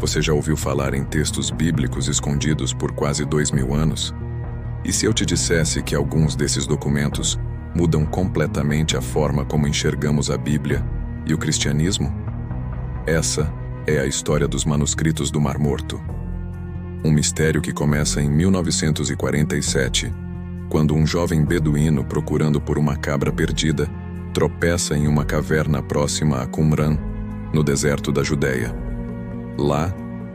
Você já ouviu falar em textos bíblicos escondidos por quase 2000 anos? E se eu te dissesse que alguns desses documentos mudam completamente a forma como enxergamos a Bíblia e o cristianismo? Essa é a história dos manuscritos do Mar Morto. Um mistério que começa em 1947, quando um jovem beduíno procurando por uma cabra perdida tropeça em uma caverna próxima a Qumran, no deserto da Judéia. Lá,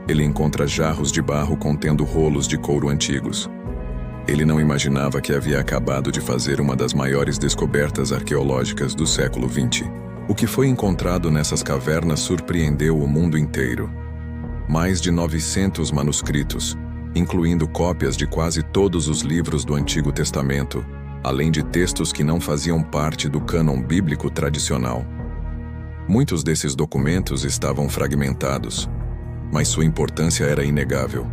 ele encontra jarros de barro contendo rolos de couro antigos. Ele não imaginava que havia acabado de fazer uma das maiores descobertas arqueológicas do século XX. O que foi encontrado nessas cavernas surpreendeu o mundo inteiro. Mais de 900 manuscritos, incluindo cópias de quase todos os livros do Antigo Testamento, além de textos que não faziam parte do cânon bíblico tradicional. Muitos desses documentos estavam fragmentados, mas sua importância era inegável.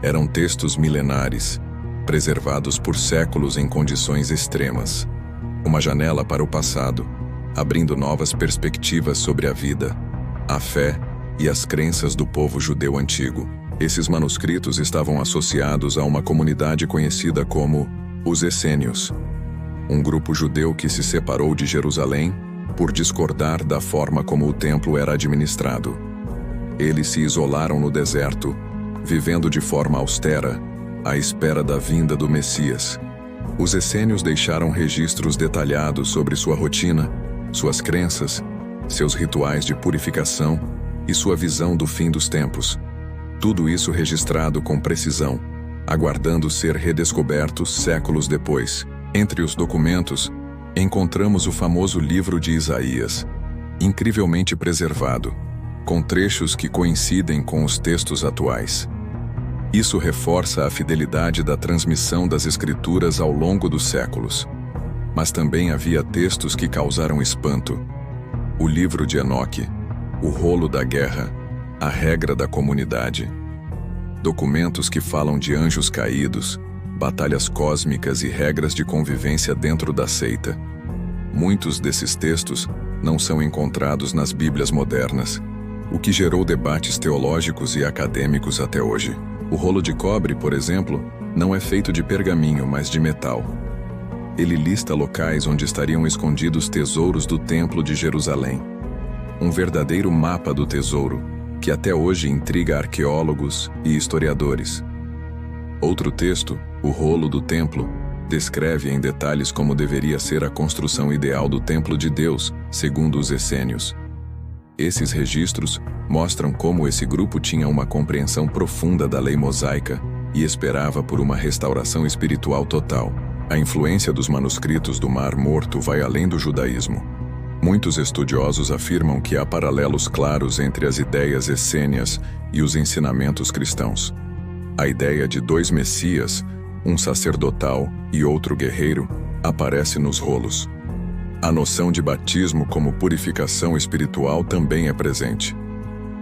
Eram textos milenares, preservados por séculos em condições extremas. Uma janela para o passado, abrindo novas perspectivas sobre a vida, a fé e as crenças do povo judeu antigo. Esses manuscritos estavam associados a uma comunidade conhecida como os Essênios, um grupo judeu que se separou de Jerusalém por discordar da forma como o templo era administrado. Eles se isolaram no deserto, vivendo de forma austera, à espera da vinda do Messias. Os essênios deixaram registros detalhados sobre sua rotina, suas crenças, seus rituais de purificação e sua visão do fim dos tempos. Tudo isso registrado com precisão, aguardando ser redescoberto séculos depois. Entre os documentos, encontramos o famoso livro de Isaías, incrivelmente preservado, com trechos que coincidem com os textos atuais. Isso reforça a fidelidade da transmissão das Escrituras ao longo dos séculos. Mas também havia textos que causaram espanto. O livro de Enoque, o rolo da guerra, a regra da comunidade. Documentos que falam de anjos caídos, batalhas cósmicas e regras de convivência dentro da seita. Muitos desses textos não são encontrados nas Bíblias modernas, o que gerou debates teológicos e acadêmicos até hoje. O rolo de cobre, por exemplo, não é feito de pergaminho, mas de metal. Ele lista locais onde estariam escondidos tesouros do Templo de Jerusalém. Um verdadeiro mapa do tesouro, que até hoje intriga arqueólogos e historiadores. Outro texto, o rolo do templo, descreve em detalhes como deveria ser a construção ideal do templo de Deus, segundo os essênios. Esses registros mostram como esse grupo tinha uma compreensão profunda da lei mosaica e esperava por uma restauração espiritual total. A influência dos manuscritos do Mar Morto vai além do judaísmo. Muitos estudiosos afirmam que há paralelos claros entre as ideias essênias e os ensinamentos cristãos. A ideia de dois messias, um sacerdotal e outro guerreiro, aparece nos rolos. A noção de batismo como purificação espiritual também é presente.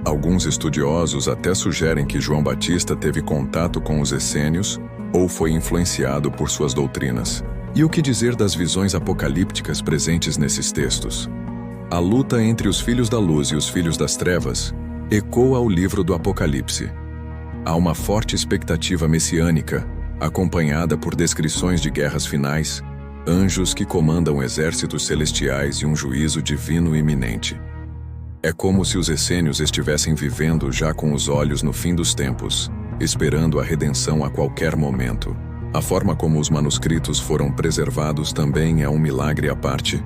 Alguns estudiosos até sugerem que João Batista teve contato com os essênios ou foi influenciado por suas doutrinas. E o que dizer das visões apocalípticas presentes nesses textos? A luta entre os filhos da luz e os filhos das trevas ecoa ao livro do Apocalipse. Há uma forte expectativa messiânica, acompanhada por descrições de guerras finais, anjos que comandam exércitos celestiais e um juízo divino iminente. É como se os essênios estivessem vivendo já com os olhos no fim dos tempos, esperando a redenção a qualquer momento. A forma como os manuscritos foram preservados também é um milagre à parte.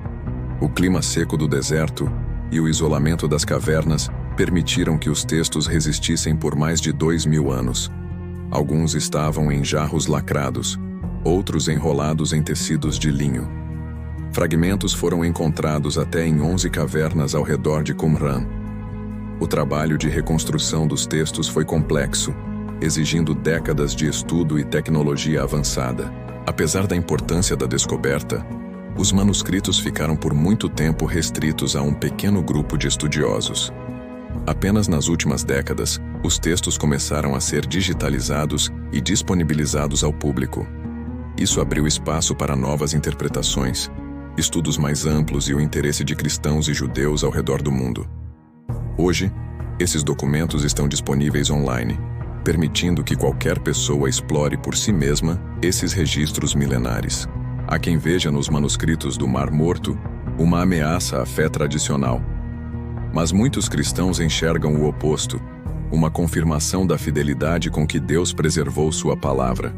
O clima seco do deserto e o isolamento das cavernas permitiram que os textos resistissem por mais de 2000 anos. Alguns estavam em jarros lacrados, outros enrolados em tecidos de linho. Fragmentos foram encontrados até em 11 cavernas ao redor de Qumran. O trabalho de reconstrução dos textos foi complexo, exigindo décadas de estudo e tecnologia avançada. Apesar da importância da descoberta, os manuscritos ficaram por muito tempo restritos a um pequeno grupo de estudiosos. Apenas nas últimas décadas, os textos começaram a ser digitalizados e disponibilizados ao público. Isso abriu espaço para novas interpretações, estudos mais amplos e o interesse de cristãos e judeus ao redor do mundo. Hoje, Esses documentos estão disponíveis online, permitindo que qualquer pessoa explore por si mesma esses registros milenares. Há quem veja nos manuscritos do Mar Morto uma ameaça à fé tradicional. Mas muitos cristãos enxergam o oposto, uma confirmação da fidelidade com que Deus preservou sua palavra.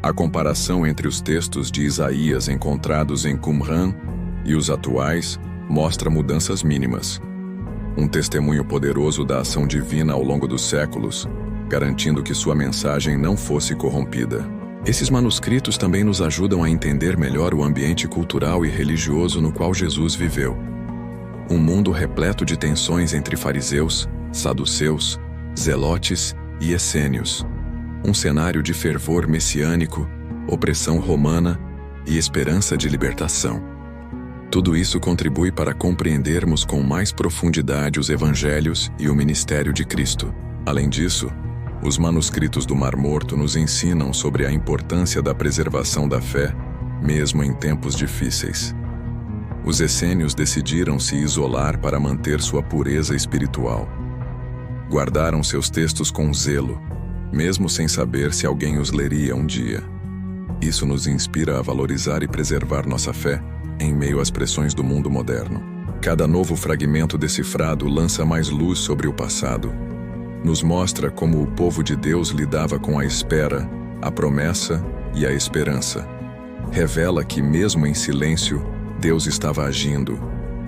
A comparação entre os textos de Isaías encontrados em Qumran e os atuais mostra mudanças mínimas. Um testemunho poderoso da ação divina ao longo dos séculos, garantindo que sua mensagem não fosse corrompida. Esses manuscritos também nos ajudam a entender melhor o ambiente cultural e religioso no qual Jesus viveu. Um mundo repleto de tensões entre fariseus, saduceus, zelotes e essênios. Um cenário de fervor messiânico, opressão romana e esperança de libertação. Tudo isso contribui para compreendermos com mais profundidade os evangelhos e o ministério de Cristo. Além disso, os manuscritos do Mar Morto nos ensinam sobre a importância da preservação da fé, mesmo em tempos difíceis. Os essênios decidiram se isolar para manter sua pureza espiritual. Guardaram seus textos com zelo, mesmo sem saber se alguém os leria um dia. Isso nos inspira a valorizar e preservar nossa fé em meio às pressões do mundo moderno. Cada novo fragmento decifrado lança mais luz sobre o passado. Nos mostra como o povo de Deus lidava com a espera, a promessa e a esperança. Revela que, mesmo em silêncio, Deus estava agindo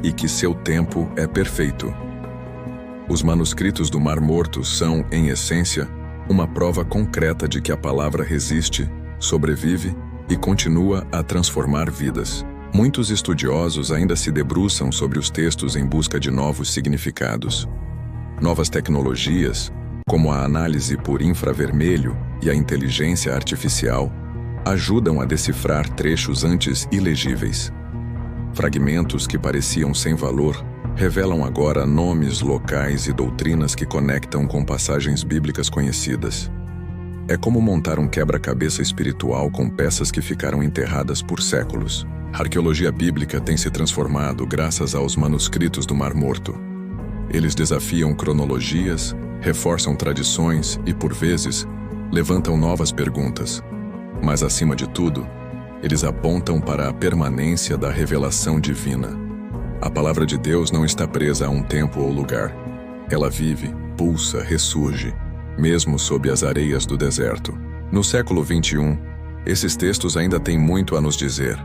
e que seu tempo é perfeito. Os manuscritos do Mar Morto são, em essência, uma prova concreta de que a palavra resiste, sobrevive e continua a transformar vidas. Muitos estudiosos ainda se debruçam sobre os textos em busca de novos significados. Novas tecnologias, como a análise por infravermelho e a inteligência artificial, ajudam a decifrar trechos antes ilegíveis. Fragmentos que pareciam sem valor revelam agora nomes locais e doutrinas que conectam com passagens bíblicas conhecidas. É como montar um quebra-cabeça espiritual com peças que ficaram enterradas por séculos. A arqueologia bíblica tem se transformado graças aos manuscritos do Mar Morto. Eles desafiam cronologias, reforçam tradições e, por vezes, levantam novas perguntas. Mas, acima de tudo, eles apontam para a permanência da revelação divina. A palavra de Deus não está presa a um tempo ou lugar. Ela vive, pulsa, ressurge, mesmo sob as areias do deserto. No século XXI, esses textos ainda têm muito a nos dizer.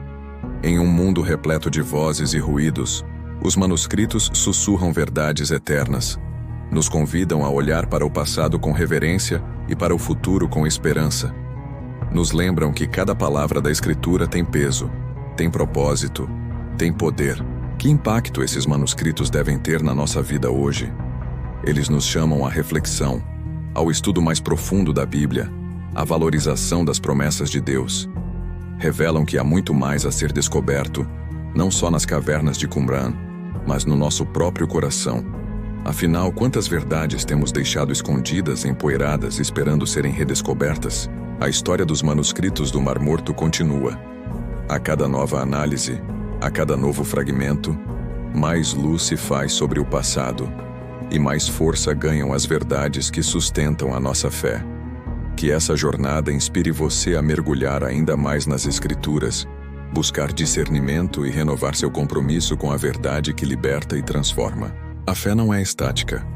Em um mundo repleto de vozes e ruídos, os manuscritos sussurram verdades eternas. Nos convidam a olhar para o passado com reverência e para o futuro com esperança. Nos lembram que cada palavra da Escritura tem peso, tem propósito, tem poder. Que impacto esses manuscritos devem ter na nossa vida hoje? Eles nos chamam à reflexão, ao estudo mais profundo da Bíblia, à valorização das promessas de Deus. Revelam que há muito mais a ser descoberto, não só nas cavernas de Qumran, mas no nosso próprio coração. Afinal, quantas verdades temos deixado escondidas, empoeiradas, esperando serem redescobertas? A história dos manuscritos do Mar Morto continua. A cada nova análise, a cada novo fragmento, mais luz se faz sobre o passado e mais força ganham as verdades que sustentam a nossa fé. Que essa jornada inspire você a mergulhar ainda mais nas Escrituras, buscar discernimento e renovar seu compromisso com a verdade que liberta e transforma. A fé não é estática.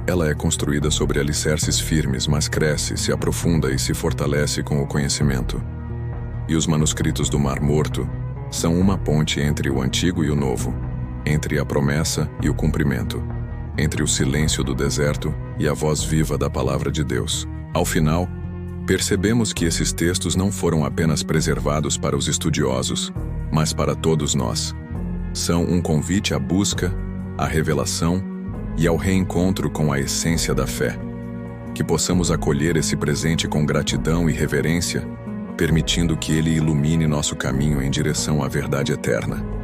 Ela é construída sobre alicerces firmes, mas cresce, se aprofunda e se fortalece com o conhecimento. E os manuscritos do Mar Morto são uma ponte entre o antigo e o novo, entre a promessa e o cumprimento, entre o silêncio do deserto e a voz viva da palavra de Deus. Ao final, percebemos que esses textos não foram apenas preservados para os estudiosos, mas para todos nós. São um convite à busca, à revelação e ao reencontro com a essência da fé. Que possamos acolher esse presente com gratidão e reverência, permitindo que ele ilumine nosso caminho em direção à verdade eterna.